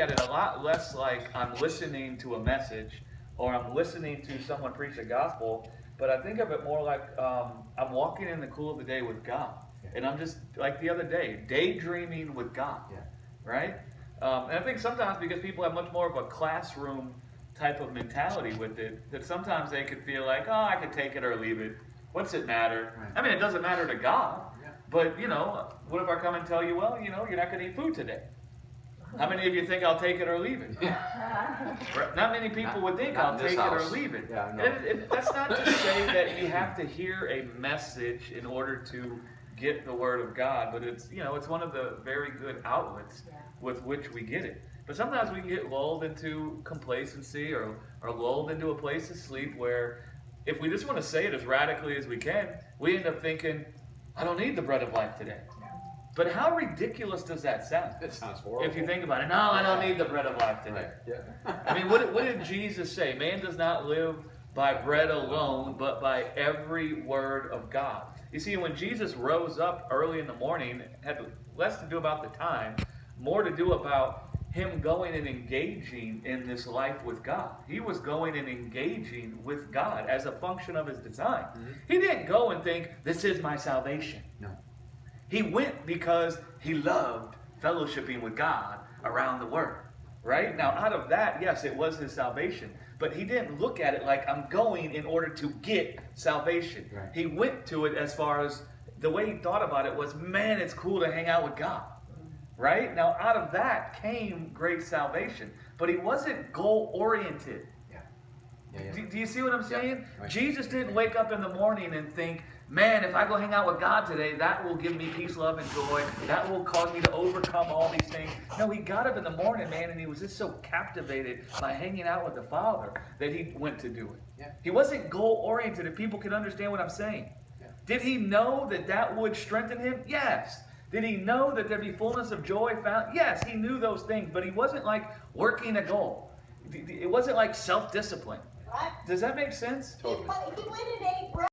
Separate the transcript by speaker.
Speaker 1: at it a lot less like I'm listening to a message or I'm listening to someone preach the gospel, but I think of it more like I'm walking in the cool of the day with God.
Speaker 2: Yeah.
Speaker 1: And I'm just, like the other day, daydreaming with God.
Speaker 2: Yeah.
Speaker 1: Right? And I think sometimes because people have much more of a classroom type of mentality with it, that sometimes they could feel like, oh, I could take it or leave it. What's it matter?
Speaker 2: Right.
Speaker 1: I mean, it doesn't matter to God.
Speaker 2: Yeah.
Speaker 1: But, what if I come and tell you, well, you're not going to eat food today? How many of you think I'll take it or leave it? Not many people would think I'll take it or leave it.
Speaker 2: Yeah, no.
Speaker 1: That's not to say that you have to hear a message in order to get the Word of God, but it's one of the very good outlets with which we get it. But sometimes we can get lulled into complacency or lulled into a place of sleep where if we just want to say it as radically as we can, we end up thinking, I don't need the bread of life today. But how ridiculous does that sound?
Speaker 2: It sounds horrible.
Speaker 1: If you think about it, no, I don't need the bread of life today.
Speaker 2: Right. Yeah.
Speaker 1: I mean, what did Jesus say? Man does not live by bread alone, but by every word of God. You see, when Jesus rose up early in the morning, it had less to do about the time, more to do about him going and engaging in this life with God. He was going and engaging with God as a function of his design. Mm-hmm. He didn't go and think, this is my salvation.
Speaker 2: No.
Speaker 1: He went because he loved fellowshipping with God around the Word. Right? Now, out of that, yes, it was his salvation. But he didn't look at it like, I'm going in order to get salvation.
Speaker 2: Right.
Speaker 1: He went to it as far as the way he thought about it was, man, it's cool to hang out with God. Right? Now, out of that came great salvation. But he wasn't goal-oriented.
Speaker 2: Yeah.
Speaker 1: Do you see what I'm saying?
Speaker 2: Yeah. Right.
Speaker 1: Jesus didn't wake up in the morning and think, man, if I go hang out with God today, that will give me peace, love, and joy. That will cause me to overcome all these things. No, he got up in the morning, man, and he was just so captivated by hanging out with the Father that he went to do it.
Speaker 2: Yeah.
Speaker 1: He wasn't goal-oriented, if people can understand what I'm saying.
Speaker 2: Yeah.
Speaker 1: Did he know that that would strengthen him? Yes. Did he know that there'd be fullness of joy found? Yes, he knew those things, but he wasn't like working a goal. It wasn't like self-discipline.
Speaker 3: Right.
Speaker 1: Does that make sense?
Speaker 2: Totally.
Speaker 3: He went and ate bread.